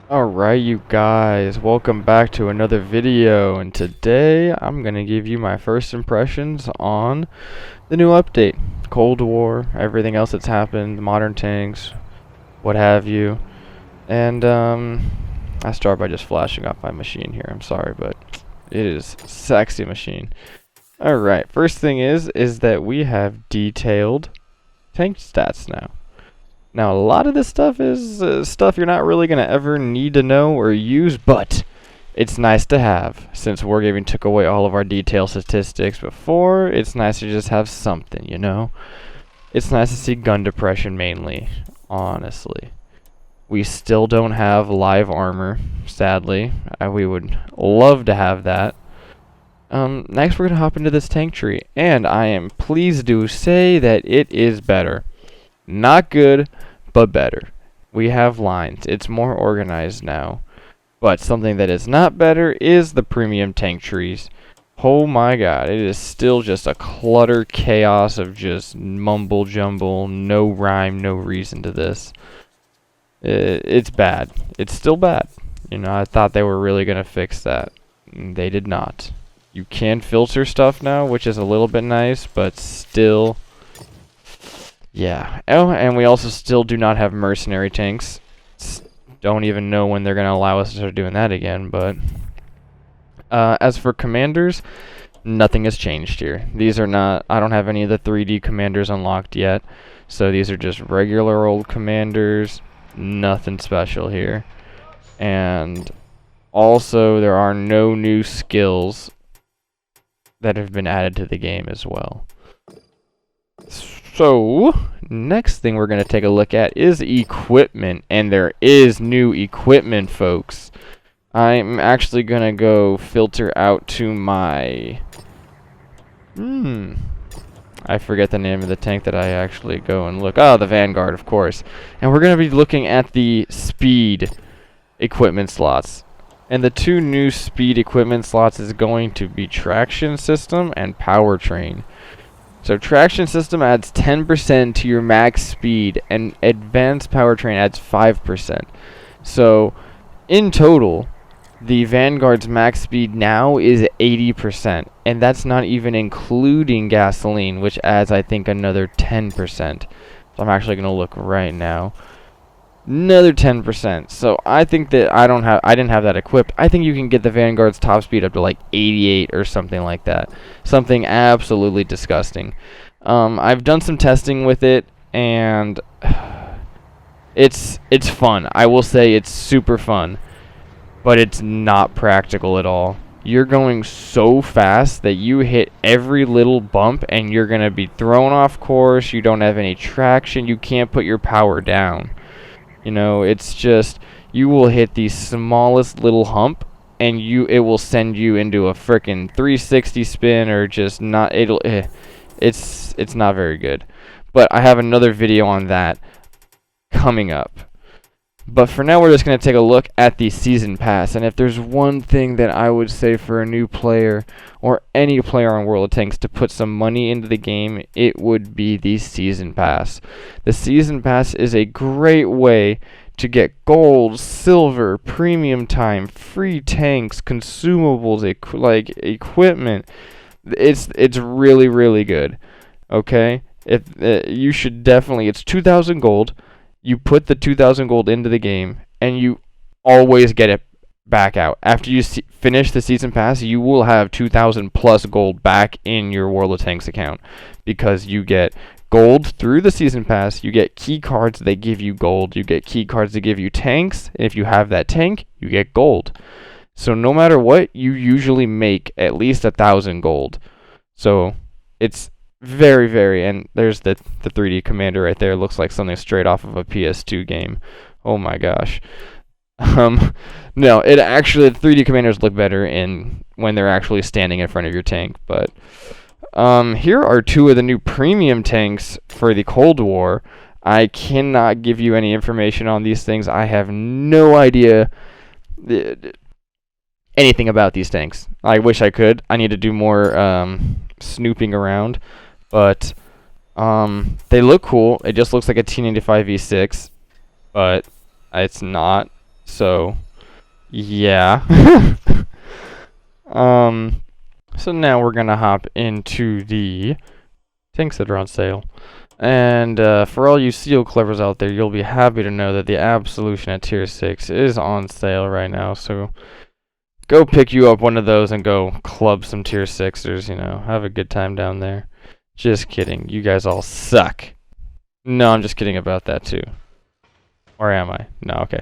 Alright, you guys, welcome back to another video, and today I'm gonna give you my first impressions on the new update. Cold War, everything else that's happened, modern tanks, what have you. And I start by just flashing off my machine here. I'm sorry, but it is a sexy machine. Alright, first thing is that we have detailed tank stats now. Now, a lot of this stuff is stuff you're not really going to ever need to know or use, but it's nice to have. Since Wargaming took away all of our detail statistics before, it's nice to just have something, you know? It's nice to see gun depression mainly, honestly. We still don't have live armor, sadly. We would love to have that. Next we're going to hop into this tank tree, and I am pleased to say that it is better. Not good, but better. We have lines. It's more organized now. But something that is not better is the premium tank trees. Oh my god, it is still just a clutter chaos of just mumble jumble, no rhyme, no reason to this. It's bad. It's still bad. You know, I thought they were really going to fix that. They did not. You can filter stuff now, which is a little bit nice, but still... yeah. Oh, and we also still do not have mercenary tanks. Don't even know when they're going to allow us to start doing that again, but... as for commanders, nothing has changed here. These are not... I don't have any of the 3D commanders unlocked yet, so these are just regular old commanders. Nothing special here. And also, there are no new skills that have been added to the game as well. So, next thing we're going to take a look at is equipment, and there is new equipment, folks. I'm actually going to go filter out to my... I forget the name of the tank that I actually go and look. Oh, the Vanguard, of course. And we're going to be looking at the speed equipment slots. And the two new speed equipment slots is going to be traction system and powertrain. So traction system adds 10% to your max speed, and advanced powertrain adds 5%. So in total, the Vanguard's max speed now is 80%, and that's not even including gasoline, which adds, I think, another 10%. So I'm actually going to look right now. Another 10%. So I think that I didn't have that equipped. I think you can get the Vanguard's top speed up to like 88 or something like that. Something absolutely disgusting. I've done some testing with it, and it's fun. I will say it's super fun, but it's not practical at all. You're going so fast that you hit every little bump and you're going to be thrown off course. You don't have any traction. You can't put your power down. You know, it's just, you will hit the smallest little hump, and it will send you into a frickin' 360 spin, or just not, it's not very good. But I have another video on that coming up. But for now, we're just going to take a look at the Season Pass. And if there's one thing that I would say for a new player, or any player on World of Tanks, to put some money into the game, it would be the Season Pass. The Season Pass is a great way to get gold, silver, premium time, free tanks, consumables, equipment. It's really, really good. Okay? You should definitely... It's 2,000 gold. You put the 2,000 gold into the game, and you always get it back out. After you finish the Season Pass, you will have 2,000 plus gold back in your World of Tanks account, because you get gold through the Season Pass, you get key cards that give you gold, you get key cards that give you tanks, and if you have that tank, you get gold. So no matter what, you usually make at least 1,000 gold. So it's very, very, and there's the 3D commander right there. Looks like something straight off of a PS2 game. Oh my gosh. No, it actually, the 3D commanders look better when they're actually standing in front of your tank. But here are two of the new premium tanks for the Cold War. I cannot give you any information on these things. I have no idea anything about these tanks. I wish I could. I need to do more snooping around. But they look cool. It just looks like a T95 V6, but it's not. So, yeah. So now we're gonna hop into the tanks that are on sale. And for all you seal clevers out there, you'll be happy to know that the Absolution at tier 6 is on sale right now. So go pick you up one of those and go club some tier 6ers, you know. Have a good time down there. Just kidding. You guys all suck. No, I'm just kidding about that too. Or am I? No, okay.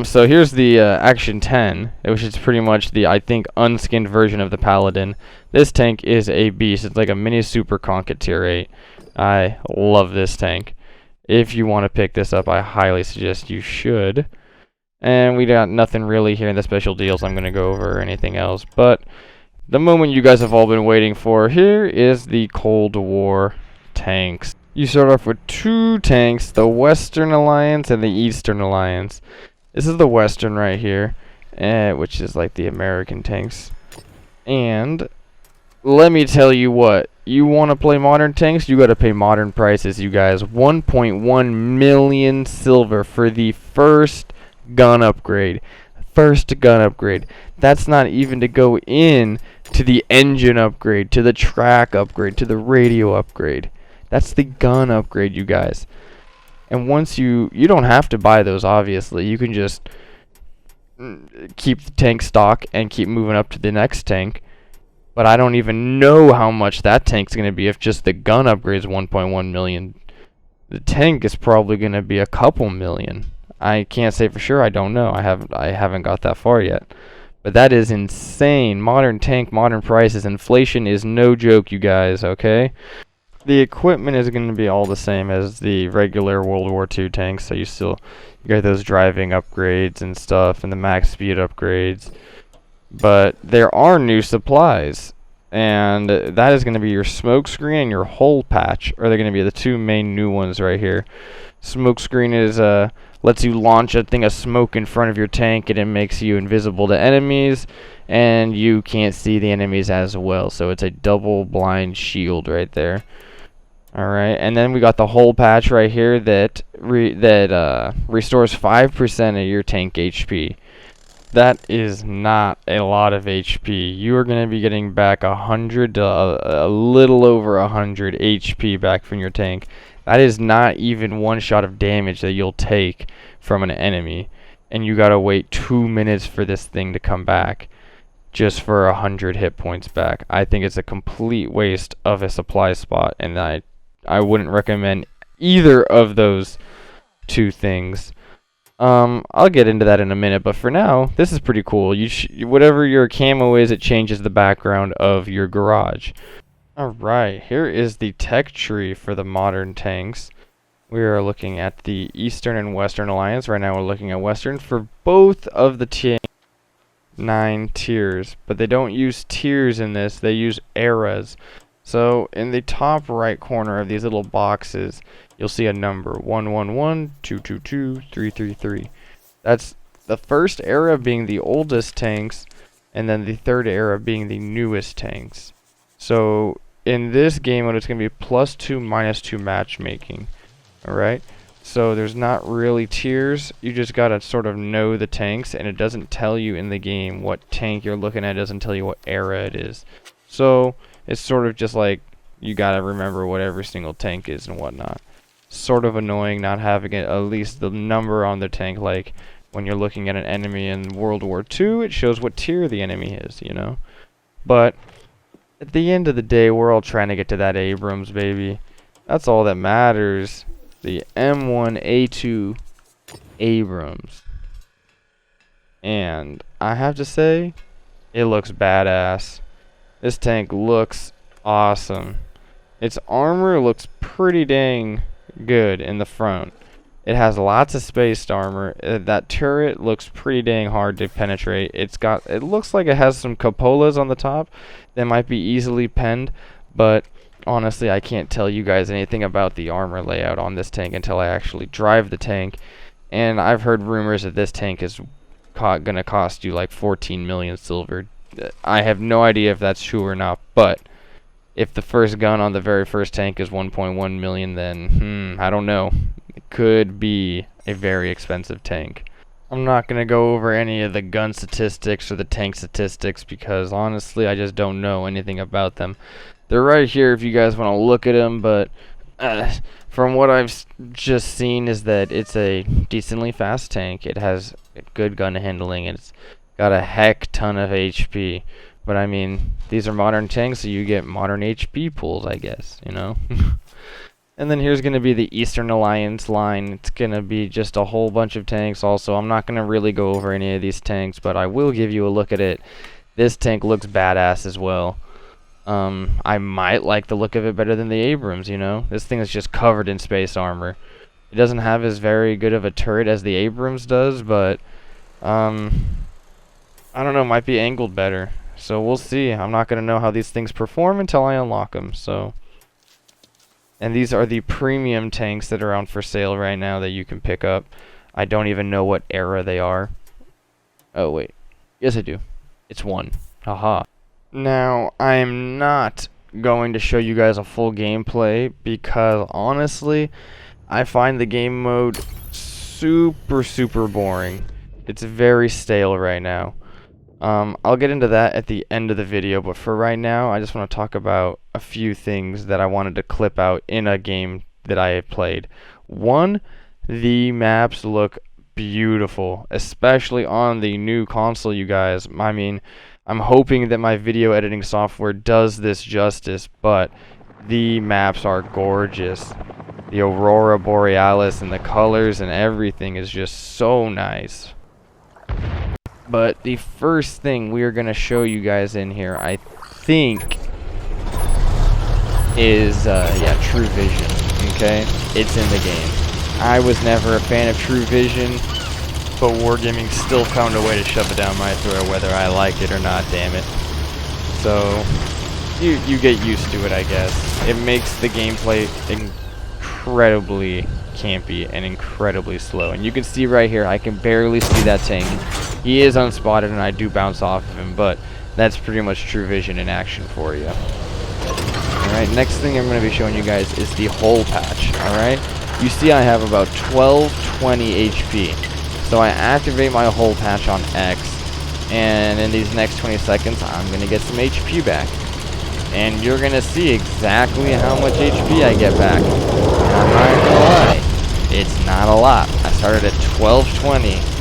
So here's the Action 10, which is pretty much the, I think, unskinned version of the Paladin. This tank is a beast. It's like a mini Super Conk at tier 8. I love this tank. If you want to pick this up, I highly suggest you should. And we got nothing really here in the special deals I'm going to go over or anything else. But the moment you guys have all been waiting for, here is the Cold War tanks. You start off with two tanks, the Western Alliance and the Eastern Alliance. This is the Western right here, which is like the American tanks. And let me tell you what, you want to play modern tanks, you got to pay modern prices, you guys. 1.1 million silver for the first gun upgrade. First gun upgrade. That's not even to go in to the engine upgrade, to the track upgrade, to the radio upgrade. That's the gun upgrade, you guys. And once you don't have to buy those, obviously. You can just keep the tank stock and keep moving up to the next tank. But I don't even know how much that tank's going to be if just the gun upgrade is 1.1 million. The tank is probably going to be a couple million. I can't say for sure. I don't know. I haven't got that far yet. But that is insane. Modern tank, modern prices. Inflation is no joke, you guys, okay? The equipment is going to be all the same as the regular World War II tanks, so you get those driving upgrades and stuff, and the max speed upgrades. But there are new supplies, and that is going to be your smoke screen and your hole patch, or they're going to be the two main new ones right here. Smoke screen is lets you launch a thing of smoke in front of your tank, and it makes you invisible to enemies, and you can't see the enemies as well. So it's a double blind shield right there. Alright, and then we got the hole patch right here that restores 5% of your tank HP. That is not a lot of HP. You are going to be getting back 100 to a little over 100 HP back from your tank. That is not even one shot of damage that you'll take from an enemy. And you gotta wait 2 minutes for this thing to come back just for 100 hit points back. I think it's a complete waste of a supply spot, and I wouldn't recommend either of those two things. I'll get into that in a minute, but for now, this is pretty cool. Whatever your camo is, it changes the background of your garage. Alright, here is the tech tree for the modern tanks. We are looking at the Eastern and Western Alliance. Right now we're looking at Western for both of the 9 tiers, but they don't use tiers in this, they use eras. So in the top right corner of these little boxes, you'll see a number 111, 222, 333. That's the first era being the oldest tanks, and then the third era being the newest tanks. So in this game mode, it's going to be +2, -2 matchmaking. Alright? So there's not really tiers. You just got to sort of know the tanks, and it doesn't tell you in the game what tank you're looking at. It doesn't tell you what era it is. So it's sort of just like you gotta remember what every single tank is and whatnot. Sort of annoying not having it, at least the number on the tank, like when you're looking at an enemy in World War II, it shows what tier the enemy is, you know? But at the end of the day, we're all trying to get to that Abrams, baby. That's all that matters. The M1A2 Abrams. And I have to say, it looks badass. This tank looks awesome. Its armor looks pretty dang good in the front. It has lots of spaced armor. That turret looks pretty dang hard to penetrate. It looks like it has some cupolas on the top that might be easily penned, but honestly, I can't tell you guys anything about the armor layout on this tank until I actually drive the tank. And I've heard rumors that this tank is gonna cost you like 14 million silver. I have no idea if that's true or not, but if the first gun on the very first tank is 1.1 million, then I don't know. It could be a very expensive tank. I'm not going to go over any of the gun statistics or the tank statistics because honestly I just don't know anything about them. They're right here if you guys want to look at them, but from what I've just seen is that it's a decently fast tank. It has good gun handling and it's got a heck ton of HP. But I mean, these are modern tanks, so you get modern HP pools, I guess, you know? And then here's going to be the Eastern Alliance line. It's going to be just a whole bunch of tanks also. I'm not going to really go over any of these tanks, but I will give you a look at it. This tank looks badass as well. I might like the look of it better than the Abrams, you know? This thing is just covered in space armor. It doesn't have as very good of a turret as the Abrams does, but, I don't know, might be angled better. So we'll see. I'm not going to know how these things perform until I unlock them, so... And these are the premium tanks that are on for sale right now that you can pick up. I don't even know what era they are. Oh, wait. Yes, I do. It's 1. Haha. Now, I am not going to show you guys a full gameplay because, honestly, I find the game mode super boring. It's very stale right now. I'll get into that at the end of the video, but for right now, I just want to talk about a few things that I wanted to clip out in a game that I have played. One, the maps look beautiful, especially on the new console, you guys. I mean, I'm hoping that my video editing software does this justice, but the maps are gorgeous. The Aurora Borealis and the colors and everything is just so nice. But the first thing we are going to show you guys in here, I think, is, yeah, True Vision, okay? It's in the game. I was never a fan of True Vision, but Wargaming still found a way to shove it down my throat whether I liked it or not, damn it. So, you get used to it, I guess. It makes the gameplay incredibly campy and incredibly slow. And you can see right here, I can barely see that tank. He is unspotted and I do bounce off of him, but that's pretty much True Vision in action for you. Alright, next thing I'm going to be showing you guys is the hull patch, alright? You see I have about 1220 HP. So I activate my hull patch on X, and in these next 20 seconds I'm going to get some HP back. And you're going to see exactly how much HP I get back. And I'm not going to lie, it's not a lot. I started at 1220.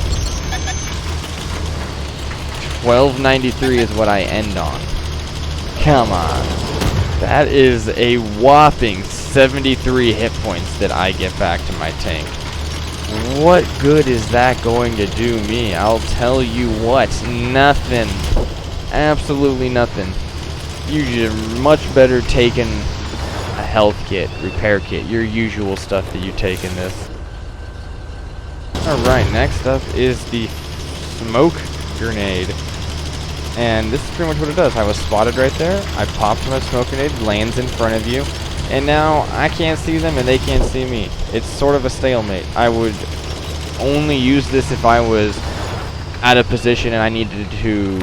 1293 is what I end on. Come on. That is a whopping 73 hit points that I get back to my tank. What good is that going to do me? I'll tell you what, nothing. Absolutely nothing. You're much better taking a health kit, repair kit, your usual stuff that you take in this. Alright, next up is the smoke grenade. And this is pretty much what it does. I was spotted right there. I popped my smoke grenade, lands in front of you, and now I can't see them and they can't see me. It's sort of a stalemate. I would only use this if I was out of position and I needed to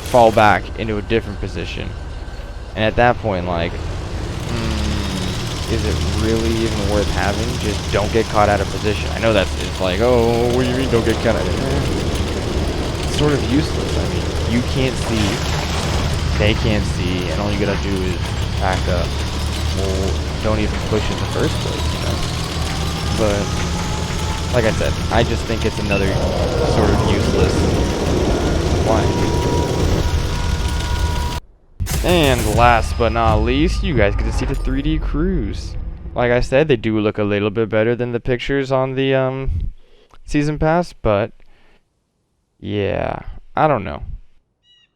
fall back into a different position. And at that point, like, is it really even worth having? Just don't get caught out of position. I know it's like, oh, what do you mean don't get caught out of position? It's sort of useless. I mean, you can't see, they can't see, and all you gotta do is back up. Well, don't even push in the first place, you know? But, like I said, I just think it's another sort of useless. Why? And last but not least, you guys get to see the 3D crews. Like I said, they do look a little bit better than the pictures on the season pass, but yeah, I don't know.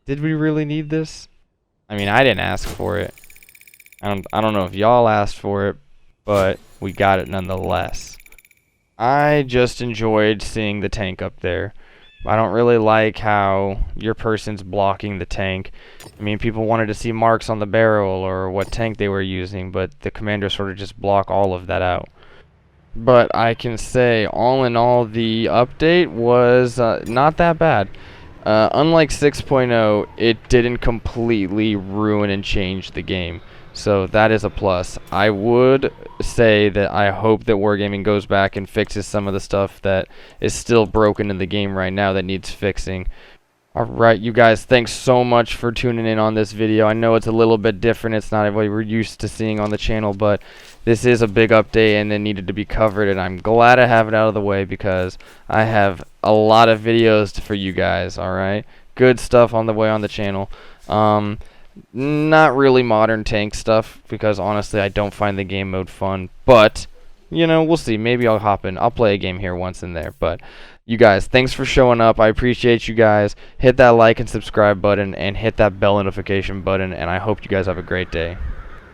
Did we really need this? I mean, I didn't ask for it. I don't know if y'all asked for it, but we got it nonetheless. I just enjoyed seeing the tank up there. I don't really like how your person's blocking the tank. I mean, people wanted to see marks on the barrel or what tank they were using, but the commander sort of just blocked all of that out. But I can say, all in all, the update was not that bad. Unlike 6.0, it didn't completely ruin and change the game. So that is a plus. I would say that I hope that Wargaming goes back and fixes some of the stuff that is still broken in the game right now that needs fixing. Alright, you guys, thanks so much for tuning in on this video. I know it's a little bit different. It's not what we're used to seeing on the channel, but this is a big update and it needed to be covered, and I'm glad I have it out of the way because I have a lot of videos for you guys, alright? Good stuff on the way on the channel. Not really modern tank stuff because honestly I don't find the game mode fun, but you know, we'll see. Maybe I'll hop in. I'll play a game here once in there. But you guys, thanks for showing up. I appreciate you guys. Hit that like and subscribe button and hit that bell notification button, and I hope you guys have a great day.